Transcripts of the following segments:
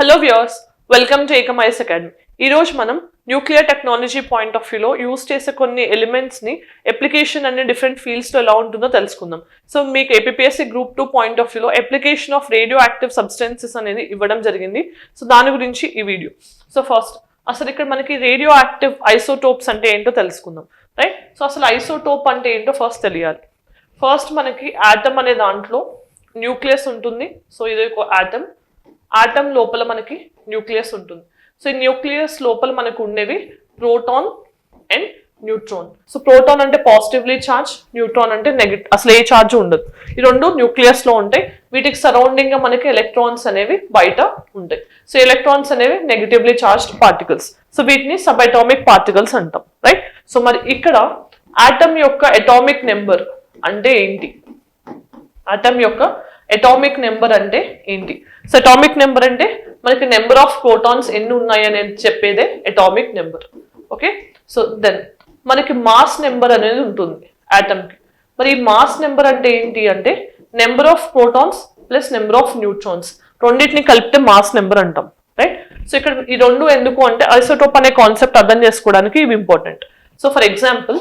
Hello viewers, welcome to ఏకమైస్ academy. ఈరోజు మనం న్యూక్లియర్ టెక్నాలజీ పాయింట్ ఆఫ్ వ్యూలో యూస్ చేసే కొన్ని ఎలిమెంట్స్ని అప్లికేషన్ అనే డిఫరెంట్ ఫీల్డ్స్లో ఎలా ఉంటుందో తెలుసుకుందాం. సో మీకు ఏపీఎస్సీ గ్రూప్ 2 పాయింట్ ఆఫ్ వ్యూలో application of radio active substances అనేది ఇవ్వడం జరిగింది. సో దాని గురించి ఈ వీడియో. సో ఫస్ట్ అసలు ఇక్కడ మనకి రేడియో యాక్టివ్ ఐసోటోప్స్ అంటే ఏంటో తెలుసుకుందాం, రైట్? సో అసలు ఐసోటోప్ అంటే ఏంటో ఫస్ట్ తెలియాలి. ఫస్ట్ మనకి ఆటమ్ అనే దాంట్లో న్యూక్లియస్ ఉంటుంది. సో ఇది ఒక ఆటమ్ లోపల మనకి న్యూక్లియస్ ఉంటుంది. సో ఈ న్యూక్లియస్ లోపల మనకు ఉండేవి proton and neutron. So proton అంటే పాజిటివ్లీ ఛార్జ్, న్యూట్రాన్ అంటే నెగటివ్, అసలు ఏ ఛార్జ్ ఉండదు. ఈ రెండు న్యూక్లియస్ లో ఉంటాయి. వీటికి సరౌండింగ్ గా మనకి ఎలక్ట్రాన్స్ అనేవి బయట ఉంటాయి. సో ఎలక్ట్రాన్స్ అనేవి నెగటివ్లీ ఛార్జ్డ్ పార్టికల్స్. సో వీటిని సబ్ అటామిక్ పార్టికల్స్ అంటాం, రైట్? సో మరి ఇక్కడ ఆటమ్ యొక్క అటామిక్ నెంబర్ అంటే ఏంటి? ఆటమ్ యొక్క అటామిక్ నెంబర్ అంటే ఏంటి? సో అటామిక్ నెంబర్ అంటే మనకి నెంబర్ ఆఫ్ ప్రోటాన్స్ ఎన్ని ఉన్నాయి అనేది చెప్పేదే atomic number. Okay, so then మనకి మాస్ నెంబర్ అనేది ఉంటుంది ఆటమ్కి. మరి ఈ మాస్ నెంబర్ అంటే ఏంటి అంటే number of protons plus number of neutrons రెండింటిని కలిపితే మాస్ నెంబర్ అంటాం, రైట్? సో ఇక్కడ ఈ రెండు ఎందుకు అంటే ఐసోటోప్ అనే కాన్సెప్ట్ అర్థం చేసుకోవడానికి ఇవి important. So for example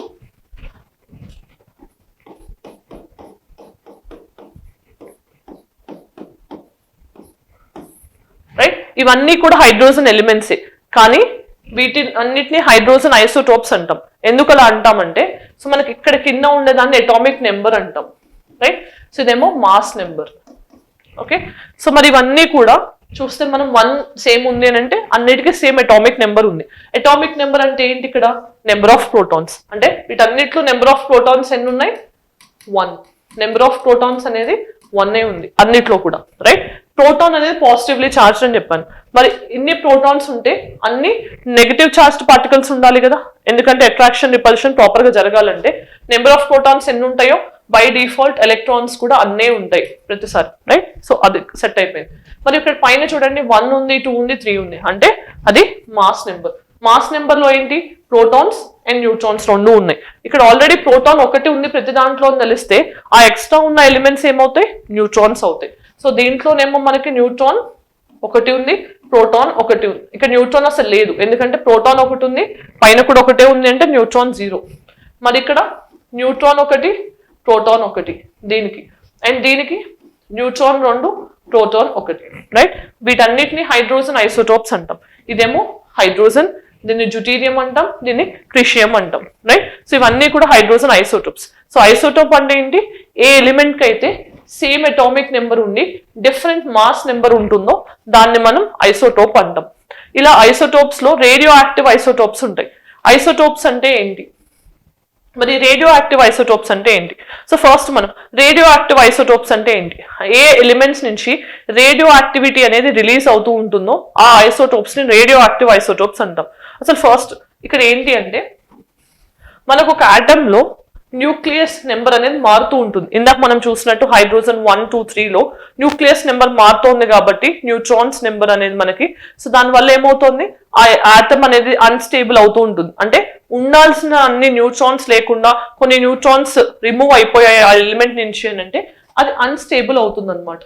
right, ఇవన్నీ కూడా హైడ్రోజన్ ఎలిమెంట్సే, కానీ వీటి అన్నిటిని హైడ్రోజన్ ఐసోటోప్స్ అంటాం. ఎందుకు అలా అంటామంటే సో మనకి ఇక్కడ కింద ఉండేదాన్ని అటామిక్ నెంబర్ అంటాం, రైట్? సో ఇదేమో మాస్ నెంబర్. ఓకే, సో మరి ఇవన్నీ కూడా చూస్తే మనం 1 సేమ్ ఉంది అని అంటే అన్నిటికీ సేమ్ అటామిక్ నెంబర్ ఉంది. అటామిక్ నెంబర్ అంటే ఏంటి? ఇక్కడ నెంబర్ ఆఫ్ ప్రోటాన్స్. అంటే వీటన్నిటిలో నెంబర్ ఆఫ్ ప్రోటాన్స్ ఎన్ని ఉన్నాయి? 1. నెంబర్ ఆఫ్ ప్రోటాన్స్ అనేది 1 ఉంది అన్నిట్లో కూడా, రైట్? ప్రోటాన్ అనేది పాజిటివ్లీ ఛార్జ్ అని చెప్పాను. మరి ఇన్ని ప్రోటాన్స్ ఉంటే అన్ని నెగటివ్ ఛార్జ్డ్ పార్టికల్స్ ఉండాలి కదా, ఎందుకంటే అట్రాక్షన్ రిపల్షన్ ప్రాపర్ గా జరగాలంటే నెంబర్ ఆఫ్ ప్రోటాన్స్ ఎన్ని ఉంటాయో బై డిఫాల్ట్ ఎలక్ట్రాన్స్ కూడా అన్నే ఉంటాయి ప్రతిసారి, రైట్? సో అది సెట్ అయిపోయింది. మరి ఇక్కడ పైన చూడండి 1 ఉంది, 2 ఉంది, 3 ఉంది, అంటే అది మాస్ నెంబర్. మాస్ నెంబర్ లో ఏంటి? ప్రోటాన్స్ అండ్ న్యూట్రాన్స్ రెండు ఉన్నాయి. ఇక్కడ ఆల్రెడీ ప్రోటాన్ ఒకటి ఉంది ప్రతి దాంట్లో తెలిస్తే ఆ ఎక్స్ట్రా ఉన్న ఎలిమెంట్స్ ఏమవుతాయి? న్యూట్రాన్స్ అవుతాయి. సో దీంట్లోనేమో మనకి న్యూట్రాన్ ఒకటి ఉంది, ప్రోటాన్ ఒకటి ఉంది. ఇక్కడ న్యూట్రాన్ అసలు లేదు, ఎందుకంటే ప్రోటాన్ ఒకటి ఉంది, పైన కూడా ఒకటే ఉంది అంటే న్యూట్రాన్ 0. మరి ఇక్కడ న్యూట్రాన్ ఒకటి, ప్రోటాన్ ఒకటి, దీనికి అండ్ దీనికి న్యూట్రాన్ 2, ప్రోటాన్ ఒకటి, రైట్? వీటన్నిటిని హైడ్రోజన్ ఐసోటోప్స్ అంటాం. ఇదేమో హైడ్రోజన్, దీన్ని డ్యూటీరియం అంటాం, దీన్ని ట్రిషియం అంటాం, రైట్? సో ఇవన్నీ కూడా హైడ్రోజన్ ఐసోటోప్స్. సో ఐసోటోప్ అంటే ఏంటి? ఏ ఎలిమెంట్ కి అయితే సేమ్ అటామిక్ నెంబర్ ఉండి డిఫరెంట్ మాస్ నెంబర్ ఉంటుందో దాన్ని మనం ఐసోటోప్ అంటాం. ఇలా ఐసోటోప్స్ లో రేడియో యాక్టివ్ ఐసోటోప్స్ ఉంటాయి. ఐసోటోప్స్ అంటే ఏంటి? మరి రేడియో యాక్టివ్ ఐసోటోప్స్ అంటే ఏంటి? సో ఫస్ట్ మనం రేడియో యాక్టివ్ ఐసోటోప్స్ అంటే ఏంటి? ఏ ఎలిమెంట్స్ నుంచి రేడియో యాక్టివిటీ అనేది రిలీజ్ అవుతూ ఉంటుందో ఆ ఐసోటోప్స్ ని రేడియో యాక్టివ్ ఐసోటోప్స్ అంటాం. అసలు ఫస్ట్ ఇక్కడ ఏంటి అంటే మనకు ఒక ఆటమ్ లో న్యూక్లియస్ నెంబర్ అనేది మారుతూ ఉంటుంది. ఇందాక మనం చూసినట్టు హైడ్రోజన్ 1, 2, 3లో న్యూక్లియస్ నెంబర్ మారుతోంది కాబట్టి న్యూట్రాన్స్ నెంబర్ అనేది మనకి. సో దానివల్ల ఏమవుతుంది? ఆ ఆటమ్ అనేది అన్స్టేబుల్ అవుతూ ఉంటుంది. అంటే ఉండాల్సిన అన్ని న్యూట్రాన్స్ లేకుండా కొన్ని న్యూట్రాన్స్ రిమూవ్ అయిపోయాయి ఆ ఎలిమెంట్ నుంచి అంటే అది అన్స్టేబుల్ అవుతుంది అనమాట.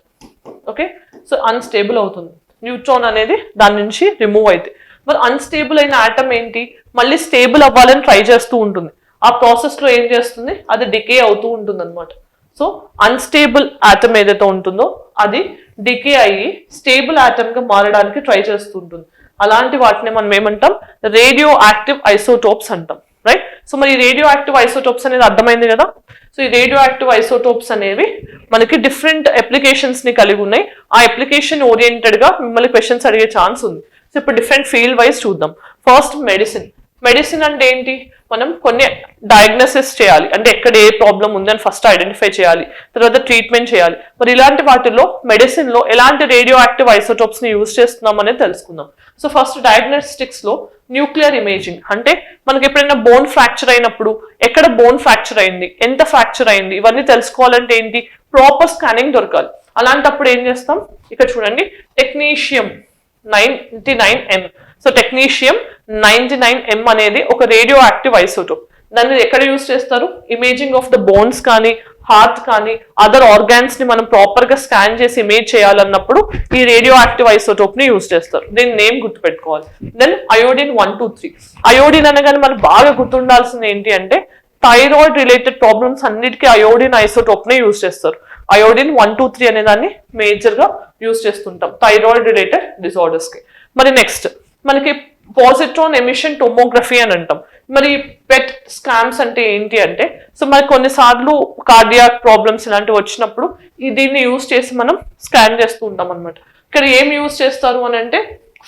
ఓకే, సో అన్స్టేబుల్ అవుతుంది, న్యూట్రాన్ అనేది దాని నుంచి రిమూవ్ అయితే. మరి అన్స్టేబుల్ అయిన ఆటమ్ ఏంటి? మళ్ళీ స్టేబుల్ అవ్వాలని ట్రై చేస్తూ ఉంటుంది. ఆ ప్రాసెస్ లో ఏం చేస్తుంది? అది డికే అవుతూ ఉంటుంది అనమాట. సో అన్స్టేబుల్ ఆటమ్ ఏదైతే ఉంటుందో అది డికే అయ్యి స్టేబుల్ ఆటమ్ గా మారడానికి ట్రై చేస్తూ ఉంటుంది. అలాంటి వాటిని మనం ఏమంటాం? రేడియో యాక్టివ్ ఐసోటోప్స్ అంటాం, రైట్? సో మరి రేడియో యాక్టివ్ ఐసోటోప్స్ అనేది అర్థమైంది కదా. సో ఈ రేడియో యాక్టివ్ ఐసోటోప్స్ అనేవి మనకి డిఫరెంట్ అప్లికేషన్స్ ని కలిగి ఉన్నాయి. ఆ అప్లికేషన్ ఓరియంటెడ్ గా మిమ్మల్ని క్వశ్చన్స్ అడిగే ఛాన్స్ ఉంది. సో ఇప్పుడు డిఫరెంట్ ఫీల్డ్ వైజ్ చూద్దాం. First medicine. మెడిసిన్ అంటే ఏంటి? మనం కొన్ని డయాగ్నోసిస్ చేయాలి, అంటే ఎక్కడ ఏ ప్రాబ్లం ఉందని ఫస్ట్ ఐడెంటిఫై చేయాలి, తర్వాత ట్రీట్మెంట్ చేయాలి. మరి ఇలాంటి వాటిల్లో మెడిసిన్ లో ఎలాంటి రేడియో యాక్టివ్ ఐసోటోప్స్ ని యూజ్ చేస్తున్నాం అనేది తెలుసుకుందాం. సో ఫస్ట్ డయాగ్నోస్టిక్స్ లో న్యూక్లియర్ ఇమేజింగ్, అంటే మనకి ఎప్పుడైనా బోన్ ఫ్రాక్చర్ అయినప్పుడు ఎక్కడ బోన్ ఫ్రాక్చర్ అయింది, ఎంత ఫ్రాక్చర్ అయింది, ఇవన్నీ తెలుసుకోవాలంటే ఏంటి? ప్రాపర్ స్కానింగ్ దొరకాలి. అలాంటప్పుడు ఏం చేస్తాం? ఇక్కడ చూడండి, technetium 99M. So technetium 99M అనేది ఒక రేడియో యాక్టివ్ ఐసోటోప్. దాన్ని ఎక్కడ యూజ్ చేస్తారు? ఇమేజింగ్ ఆఫ్ ద బోన్స్ కానీ హార్ట్ కానీ అదర్ ఆర్గాన్స్ ని మనం ప్రాపర్ గా స్కాన్ చేసి ఇమేజ్ చేయాలన్నప్పుడు ఈ రేడియో యాక్టివ్ ఐసోటోప్ ని యూజ్ చేస్తారు. దీని నేమ్ గుర్తుపెట్టుకోవాలి. Then iodine 123. అయోడిన్ అనగానే మనం బాగా గుర్తుండాల్సింది ఏంటి అంటే థైరాయిడ్ రిలేటెడ్ ప్రాబ్లమ్స్ అన్నిటికీ అయోడిన్ ఐసోటోప్ ని యూజ్ చేస్తారు. అయోడిన్ 123 అనే దాన్ని మేజర్ గా యూజ్ చేస్తుంటాం థైరాయిడ్ రిలేటెడ్ డిజార్డర్స్ కి. మరి నెక్స్ట్ మనకి పాజిట్రాన్ ఎమిషన్ టోమోగ్రఫీ అని అంటాం. మరి పెట్ స్కామ్స్ అంటే ఏంటి అంటే సో మరి కొన్నిసార్లు కార్డియాక్ ప్రాబ్లమ్స్ ఇలాంటివి వచ్చినప్పుడు దీన్ని యూజ్ చేసి మనం స్కాన్ చేస్తూ ఉంటాం అనమాట. ఇక్కడ ఏం యూజ్ చేస్తారు అని అంటే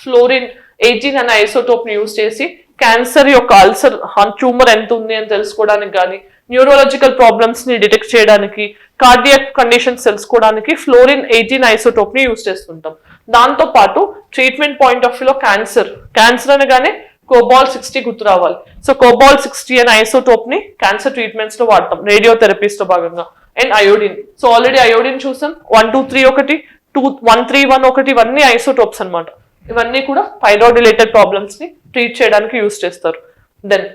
ఫ్లోరిన్ 18 అనే ఐసోటోప్ ని యూజ్ చేసి క్యాన్సర్ యొక్క అల్సర్ ట్యూమర్ ఎంత ఉంది అని తెలుసుకోవడానికి కానీ న్యూరోలాజికల్ ప్రాబ్లమ్స్ ని డిటెక్ట్ చేయడానికి కార్డియాక్ కండిషన్స్ తెలుసుకోవడానికి ఫ్లోరిన్ 18 ఐసోటోప్ ని యూజ్ చేస్తుంటాం. దాంతో పాటు ట్రీట్మెంట్ పాయింట్ ఆఫ్ వ్యూలో క్యాన్సర్ అనగానే కోబాల్-60 గుర్తు రావాలి. సో కోబాల్-60 అనే ఐసోటోప్ ని క్యాన్సర్ ట్రీట్మెంట్స్ లో వాడతాం రేడియోథెరపీస్ లో భాగంగా. And iodine, so already iodine చూసాం. 123 ఒకటి, 131 ఒకటి, ఇవన్నీ ఐసోటోప్స్ అనమాట. ఇవన్నీ కూడా థైరాయిడ్ రిలేటెడ్ ప్రాబ్లమ్స్ ని ట్రీట్ చేయడానికి యూజ్ చేస్తారు. దెన్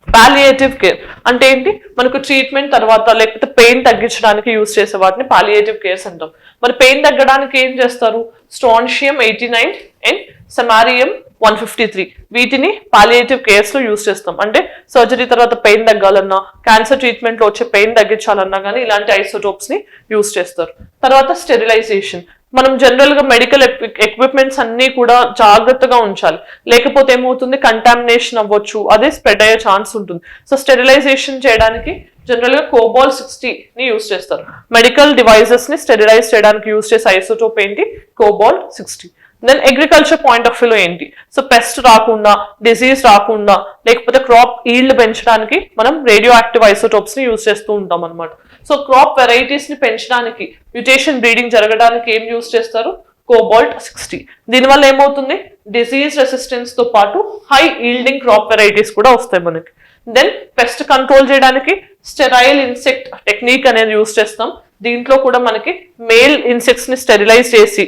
పాలియేటివ్ కేర్ అంటే ఏంటి, మనకు ట్రీట్మెంట్ తర్వాత లేకపోతే పెయిన్ తగ్గించడానికి యూజ్ చేసే వాటిని పాలియేటివ్ కేర్స్ అంటాం. మరి పెయిన్ తగ్గడానికి ఏం చేస్తారు, స్ట్రాన్షియం 89 అండ్ సమారియం 153 వీటిని పాలియేటివ్ కేర్స్ లో యూజ్ చేస్తాం. అంటే సర్జరీ తర్వాత పెయిన్ తగ్గాలన్నా క్యాన్సర్ ట్రీట్మెంట్ లో వచ్చే పెయిన్ తగ్గించాలన్నా కానీ ఇలాంటి ఐసోటోప్స్ ని యూజ్ చేస్తారు. తర్వాత స్టెరిలైజేషన్, మనం జనరల్ గా మెడికల్ ఎక్విప్మెంట్స్ అన్ని కూడా జాగ్రత్తగా ఉంచాలి, లేకపోతే ఏమవుతుంది కంటామినేషన్ అవ్వచ్చు, అదే స్ప్రెడ్ అయ్యే ఛాన్స్ ఉంటుంది. సో స్టెరిలైజేషన్ చేయడానికి జనరల్ గా కోబాల్-60 ని యూజ్ చేస్తారు. మెడికల్ డివైసెస్ ని స్టెరిలైజ్ చేయడానికి యూజ్ చేసే ఐసోటోప్ ఏంటి, కోబాల్-60. దెన్ అగ్రికల్చర్ పాయింట్ ఆఫ్ వ్యూలో ఏంటి, సో పెస్ట్ రాకుండా డిసీజ్ రాకుండా లేకపోతే క్రాప్ ఈల్డ్ పెంచడానికి మనం రేడియో యాక్టివ్ ఐసోటోప్స్ ని యూజ్ చేస్తూ ఉంటాం అనమాట. సో క్రాప్ వెరైటీస్ ని పెంచడానికి మ్యూటేషన్ బ్రీడింగ్ జరగడానికి ఏం యూజ్ చేస్తారు, కోబాల్ట్-60. దీనివల్ల ఏమవుతుంది, డిసీజ్ రెసిస్టెన్స్ తో పాటు హై ఈల్డింగ్ క్రాప్ వెరైటీస్ కూడా వస్తాయి మనకి. దెన్ పెస్ట్ కంట్రోల్ చేయడానికి స్టెరైల్ ఇన్సెక్ట్ టెక్నిక్ అనేది యూజ్ చేస్తాం. దీంట్లో కూడా మనకి మేల్ ఇన్సెక్ట్స్ ని స్టెరిలైజ్ చేసి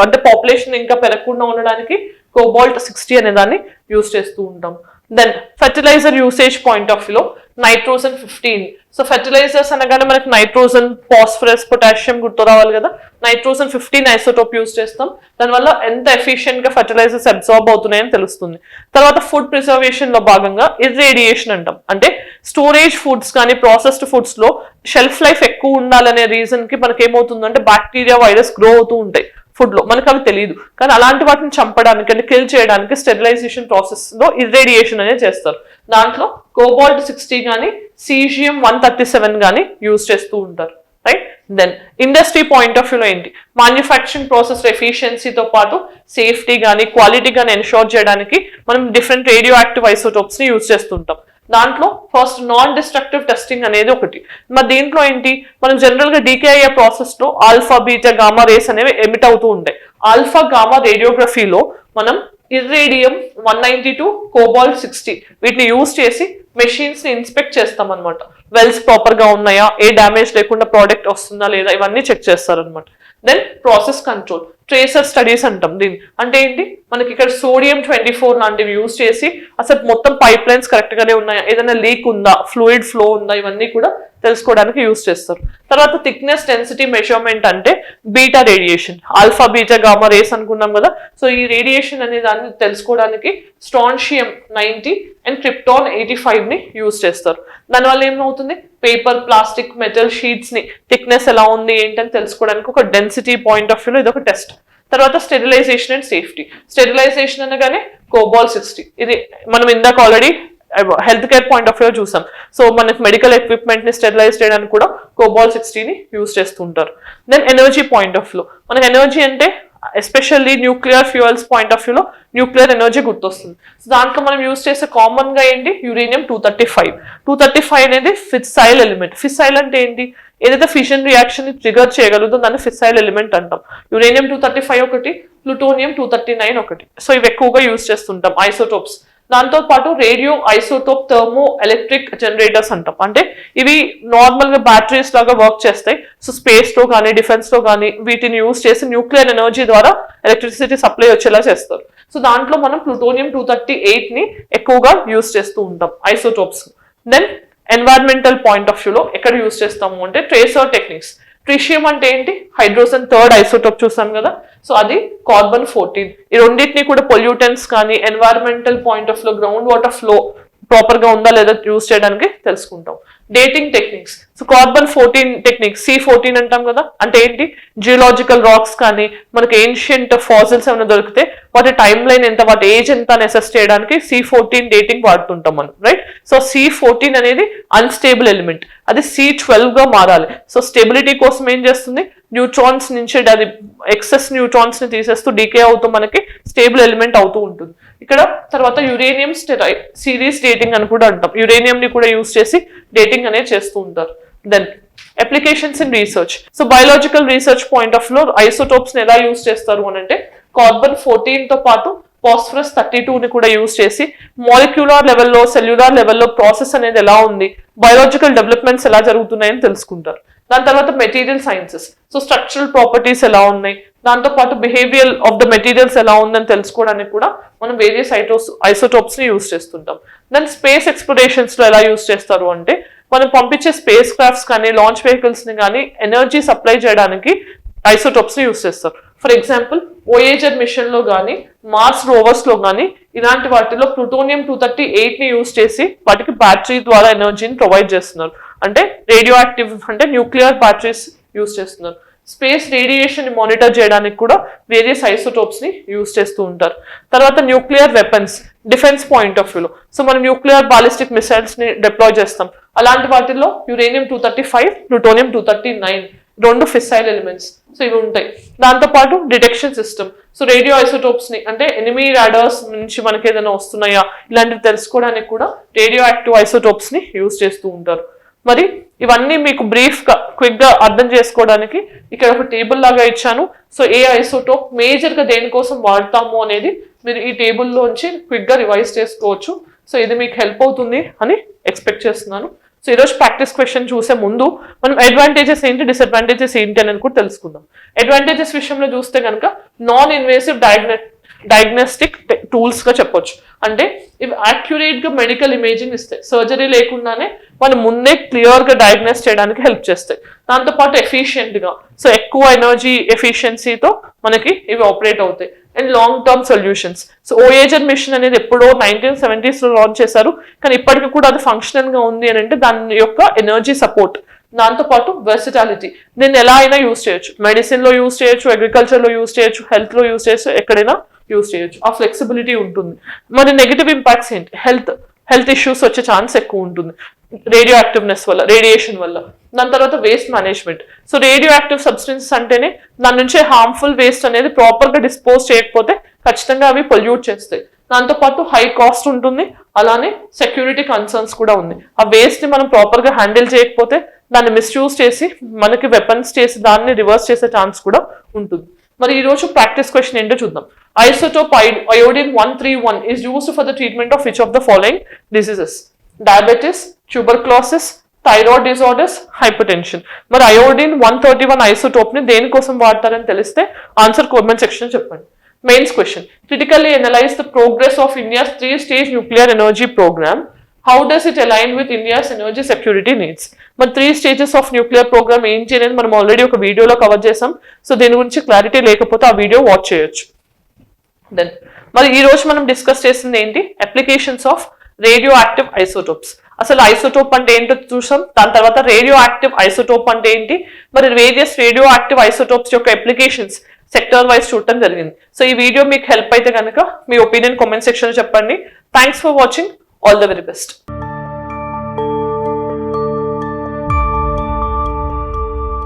అంటే పాపులేషన్ ఇంకా పెరగకుండా ఉండడానికి కోబాల్ట్-60 అనే దాన్ని యూజ్ చేస్తూ ఉంటాం. Then fertilizer usage point of వ్యూలో నైట్రోజన్ 15. సో ఫెర్టిలైజర్స్ అనగానే మనకి నైట్రోజన్, ఫాస్ఫరస్, పొటాషియం గుర్తు రావాలి కదా. నైట్రోజన్ 15 ఐసోటోప్ యూజ్ చేస్తాం. దానివల్ల ఎంత ఎఫిషియెంట్ గా ఫెర్టిలైజర్స్ అబ్జార్బ్ అవుతున్నాయని తెలుస్తుంది. తర్వాత ఫుడ్ ప్రిజర్వేషన్ లో భాగంగా ఇర్రేడియేషన్ అంటాం. అంటే స్టోరేజ్ ఫుడ్స్ కానీ ప్రాసెస్డ్ ఫుడ్స్ లో షెల్ఫ్ లైఫ్ ఎక్కువ ఉండాలనే రీజన్ కి మనకి ఏమవుతుందంటే బ్యాక్టీరియా, వైరస్ గ్రో అవుతూ ఉంటాయి ఫుడ్ లో, మనకు అవి తెలియదు. కానీ అలాంటి వాటిని చంపడానికి అంటే కిల్ చేయడానికి స్టెరిలైజేషన్ ప్రాసెస్ లో ఇర్రేడియేషన్ అనేది చేస్తారు. దాంట్లో కోబాల్ట్-60 కానీ సీజియం 137 కానీ యూజ్ చేస్తూ ఉంటారు, right. Then industry point of వ్యూలో ఏంటి, మ్యానుఫ్యాక్చరింగ్ ప్రాసెస్ ఎఫిషియన్సీతో పాటు సేఫ్టీ కానీ క్వాలిటీ కానీ ఎన్షోర్ చేయడానికి మనం డిఫరెంట్ రేడియో యాక్టివ్ ఐసోటోప్స్ ని యూజ్ చేస్తుంటాం. దాంట్లో ఫస్ట్ నాన్ డిస్ట్రక్టివ్ టెస్టింగ్ అనేది ఒకటి. మరి దీంట్లో ఏంటి, మనం జనరల్ గా డీకే అయ్యే ప్రాసెస్ లో ఆల్ఫా, బీటా, గామా రేస్ అనేవి ఎమిట్ అవుతూ ఉంటాయి. ఆల్ఫా, గామా రేడియోగ్రఫీలో మనం ఇర్రేడియం 192, కోబాల్ట్-60 వీటిని యూజ్ చేసి మెషిన్స్ ని ఇన్స్పెక్ట్ చేస్తాం అనమాట. వెల్స్ ప్రాపర్ గా ఉన్నాయా, ఏ డ్యామేజ్ లేకుండా ప్రోడక్ట్ వస్తుందా లేదా, ఇవన్నీ చెక్ చేస్తారనమాట. Then process control, tracer studies అంటాం. దీన్ని అంటే ఏంటి, మనకి ఇక్కడ సోడియం 24 లాంటివి యూజ్ చేసి అసలు మొత్తం పైప్ లైన్స్ కరెక్ట్ గానే ఉన్నాయా, ఏదైనా లీక్ ఉందా, ఫ్లూయిడ్ ఫ్లో ఉందా, ఇవన్నీ కూడా తెలుసుకోవడానికి యూజ్ చేస్తారు. తర్వాత థిక్నెస్ డెన్సిటీ మెజర్మెంట్ అంటే beta radiation, alpha, beta, gamma rays అనుకున్నాం కదా. సో ఈ రేడియేషన్ అనే దాన్ని తెలుసుకోవడానికి స్ట్రాన్షియం 90 అండ్ క్రిప్టాన్ 85 ని యూజ్ చేస్తారు. దానివల్ల ఏమవుతుంది, పేపర్, ప్లాస్టిక్, మెటల్ షీట్స్ ని థిక్నెస్ ఎలా ఉంది ఏంటని తెలుసుకోవడానికి ఒక డెన్సిటీ పాయింట్ ఆఫ్ వ్యూలో ఇది ఒక టెస్ట్. తర్వాత స్టెరిలైజేషన్ అండ్ సేఫ్టీ. స్టెరిలైజేషన్ అనగానే కోబాల్ట్-60 ఇది మనం ఇందాక already health care point of view చూసాం. సో మనకి మెడికల్ ఎక్విప్మెంట్ ని స్టెరిలైజ్ చేయడానికి కూడా కోబాల్ట్-60 ని యూజ్ చేస్తుంటారు. Then energy point of view, మనకి ఎనర్జీ అంటే especially nuclear fuels point of వ్యూలో న్యూక్లియర్ ఎనర్జీ గుర్తొస్తుంది. సో దాంట్లో మనం యూజ్ చేసే కామన్ గా ఏంటి, యురేనియం 235 అనేది ఫిస్సైల్ ఎలిమెంట్. ఫిస్సైల్ అంటే ఏంటి, ఏదైతే ఫిషన్ రియాక్షన్ ని ట్రిగర్ చేయగలుగుతుందో దాన్ని ఫిస్సైల్ ఎలిమెంట్ అంటాం. యురేనియం 235 ఒకటి, ప్లూటోనియం 239 ఒకటి. సో ఇవి ఎక్కువగా యూజ్ చేస్తుంటాం ఐసోటోప్స్. దాంతో పాటు radio isotope thermo electric generators అంటాం. అంటే ఇవి నార్మల్ గా బ్యాటరీస్ లాగా వర్క్ చేస్తాయి. సో స్పేస్ లో కానీ డిఫెన్స్ లో కానీ వీటిని యూజ్ చేసి న్యూక్లియర్ ఎనర్జీ ద్వారా ఎలక్ట్రిసిటీ సప్లై వచ్చేలా చేస్తారు. సో దాంట్లో మనం ప్లూటోనియం 238 ని ఎక్కువగా యూజ్ చేస్తూ ఉంటాం isotopes. Then environmental point of వ్యూలో ఎక్కడ యూస్ చేస్తాము అంటే ట్రేసర్ టెక్నిక్స్. ట్రిషియం అంటే ఏంటి? హైడ్రోజన్ థర్డ్ ఐసోటోప్ చూసాం కదా, సో అది కార్బన్-14. ఈ రెండింటిని కూడా పొల్యూటెంట్స్ కానీ ఎన్వైరన్మెంటల్ పాయింట్ ఆఫ్ లో గ్రౌండ్ వాటర్ ఫ్లో ప్రాపర్ గా ఉందా లేదా యూస్ చేయడానికి తెలుసుకుంటాం. Dating techniques, so carbon fourteen technique C14 అంటాం కదా, అంటే ఏంటి? జియోలాజికల్ రాక్స్ కానీ మనకి ఏన్షియంట్ ఫాసిల్స్ ఏమైనా దొరికితే వాటి టైం లైన్ ఎంత, వాటి ఏజ్ ఎంత అని అసెస్ చేయడానికి C14 డేటింగ్ వాడుతుంటాం మనం, రైట్? సో C14 అనేది అన్స్టేబుల్ ఎలిమెంట్, అది C12 గా మారాలి. సో స్టెబిలిటీ కోసం ఏం చేస్తుంది? న్యూట్రాన్స్ నుంచి అది ఎక్సెస్ న్యూట్రాన్స్ ని తీసేస్తూ డీకే అవుతూ మనకి స్టేబుల్ ఎలిమెంట్ అవుతూ ఉంటుంది. ఇక్కడ తర్వాత యురేనియం సిరీస్ డేటింగ్ అని కూడా అంటాం. యురేనియం ని కూడా యూస్ చేసి డేటింగ్ అనేది చేస్తూ ఉంటారు. Then applications in research. So biological research point of లో ఐసోటోప్స్ ని ఎలా యూస్ చేస్తారు అని అంటే కార్బన్-14 తో పాటు phosphorus-32 ని కూడా యూస్ చేసి మాలిక్యులర్ లెవెల్లో సెల్యులార్ లెవెల్లో ప్రాసెస్ అనేది ఎలా ఉంది, బయోలాజికల్ డెవలప్మెంట్స్ ఎలా జరుగుతున్నాయని తెలుసుకుంటారు. దాని తర్వాత material sciences, so structural properties ఎలా ఉన్నాయి, దాంతో పాటు బిహేవియర్ ఆఫ్ ద మెటీరియల్స్ ఎలా ఉందని తెలుసుకోవడానికి కూడా మనం వేరియస్ ఐసోటోప్స్ ని యూస్ చేస్తుంటాం. దెన్ స్పేస్ ఎక్స్ప్లోరేషన్స్ లో ఎలా యూస్ చేస్తారు అంటే మనం పంపించే స్పేస్ క్రాఫ్ట్స్ కానీ లాంచ్ వెహికల్స్ ని కానీ ఎనర్జీ సప్లై చేయడానికి ఐసోటోప్స్ ని యూస్ చేస్తారు. ఫర్ ఎగ్జాంపుల్ వోయేజర్ మిషన్ లో కానీ మార్స్ రోవర్స్ లో కానీ ఇలాంటి వాటిలో ప్లూటోనియం-238 ని యూస్ చేసి వాటికి బ్యాటరీ ద్వారా ఎనర్జీని ప్రొవైడ్ చేస్తున్నారు. అంటే రేడియో యాక్టివ్ అంటే న్యూక్లియర్ బ్యాటరీస్ యూస్ చేస్తున్నారు. స్పేస్ రేడియేషన్ ని మానిటర్ చేయడానికి కూడా వేరియస్ ఐసోటోప్స్ ని యూస్ చేస్తూ ఉంటారు. తర్వాత nuclear weapons defence point of వ్యూలో, సో మనం న్యూక్లియర్ బాలిస్టిక్ మిసైల్స్ ని డిప్లాయ్ చేస్తాం. అలాంటి వాటిల్లో యురేనియం-235, ప్లూటోనియం-239 రెండు ఫిసైల్ ఎలిమెంట్స్, సో ఇవి ఉంటాయి. దాంతో పాటు detection system, so radio isotopes ని అంటే ఎనిమీ రాడార్స్ నుంచి మనకి ఏదైనా వస్తున్నాయా ఇలాంటివి తెలుసుకోవడానికి కూడా రేడియో యాక్టివ్ ఐసోటోప్స్ ని యూస్ చేస్తూ ఉంటారు. మరి ఇవన్నీ మీకు బ్రీఫ్ గా క్విక్ గా అర్థం చేసుకోవడానికి ఇక్కడ ఒక టేబుల్ లాగా ఇచ్చాను. సో ఏ ఐసోటోప్ మేజర్ గా దేనికోసం వాడతాము అనేది మీరు ఈ టేబుల్లోంచి క్విక్ గా రివైజ్ చేసుకోవచ్చు. సో ఇది మీకు హెల్ప్ అవుతుంది అని ఎక్స్పెక్ట్ చేస్తున్నాను. సో ఈరోజు ప్రాక్టీస్ క్వశ్చన్ చూసే ముందు మనం అడ్వాంటేజెస్ ఏంటి, డిసడ్వాంటేజెస్ ఏంటి అనేది కూడా తెలుసుకుందాం. అడ్వాంటేజెస్ విషయంలో చూస్తే కనుక నాన్ ఇన్వేసివ్ డయాగ్నోస్టిక్ టూల్స్ గా చెప్పొచ్చు. అంటే ఇవి యాక్యురేట్ గా మెడికల్ ఇమేజింగ్ ఇస్తాయి, సర్జరీ లేకుండానే మనం ముందే క్లియర్ గా డయాగ్నోస్ చేయడానికి హెల్ప్ చేస్తాయి. దాంతోపాటు ఎఫిషియెంట్ గా, సో ఎక్కువ ఎనర్జీ ఎఫిషియన్సీతో మనకి ఇవి ఆపరేట్ అవుతాయి. And long term solutions, so Voyager mission అనేది ఎప్పుడో 1970s లో లాంచ్ చేశారు, కానీ ఇప్పటికీ కూడా అది ఫంక్షనల్ గా ఉంది అని అంటే దాని యొక్క ఎనర్జీ సపోర్ట్, దాంతో పాటు వెర్సిటాలిటీ, దీన్ని ఎలా అయినా యూస్ చేయొచ్చు. మెడిసిన్ లో యూస్ చేయొచ్చు, అగ్రికల్చర్ లో యూస్ చేయొచ్చు, హెల్త్ లో యూస్ చేయొచ్చు, ఎక్కడైనా యూస్ చేయొచ్చు. ఆ ఫ్లెక్సిబిలిటీ ఉంటుంది. మరి నెగిటివ్ ఇంపాక్ట్స్ ఏంటి? హెల్త్ ఇష్యూస్ వచ్చే ఛాన్స్ ఎక్కువ ఉంటుంది రేడియో యాక్టివ్నెస్ వల్ల, రేడియేషన్ వల్ల. దాని తర్వాత waste management, so radio active substances అంటేనే దాని నుంచే హార్మ్ఫుల్ వేస్ట్ అనేది ప్రాపర్ గా డిస్పోజ్ చేయకపోతే ఖచ్చితంగా అవి పొల్యూట్ చేస్తాయి. దాంతో పాటు హై కాస్ట్ ఉంటుంది, అలానే సెక్యూరిటీ కన్సర్న్స్ కూడా ఉంది. ఆ వేస్ట్ ని మనం ప్రాపర్ గా హ్యాండిల్ చేయకపోతే దాన్ని మిస్యూజ్ చేసి మనకి వెపన్స్ చేసి దాన్ని రివర్స్ చేసే ఛాన్స్ కూడా ఉంటుంది. మరి ఈ రోజు ప్రాక్టీస్ క్వశ్చన్ ఏంటో చూద్దాం. Isotope iodine-131 is used for the treatment of which of the following diseases? Diabetes, tuberculosis, thyroid disorders, hypertension. మరి iodine-131 ఐసోటోప్ ని దేనికోసం వాడతారని తెలిస్తే ఆన్సర్ కామెంట్ సెక్షన్ చెప్పండి. Mains question, critically analyse the progress of India's 3-stage nuclear energy programme. How does it align with India's energy security needs? మరి 3 stages of nuclear programme ఏంటి అనేది మనం ఆల్రెడీ ఒక వీడియోలో కవర్ చేసాం. సో దీని గురించి క్లారిటీ లేకపోతే ఆ వీడియో వాచ్ చేయొచ్చు. దెన్ మరి ఈ రోజు మనం డిస్కస్ చేసింది ఏంటి? Applications of radio active isotopes. అసలు ఐసోటోప్ అంటే ఏంటో చూసాం, దాని తర్వాత రేడియో యాక్టివ్ ఐసోటోప్ అంటే ఏంటి, మరి వేరియస్ రేడియో యాక్టివ్ ఐసోటోప్స్ యొక్క అప్లికేషన్స్ సెక్టర్ వైజ్ చూడటం జరిగింది. సో ఈ వీడియో మీకు హెల్ప్ అయితే కనుక మీ ఒపీనియన్ కామెంట్ సెక్షన్ లో చెప్పండి. Thanks for watching. All the very best.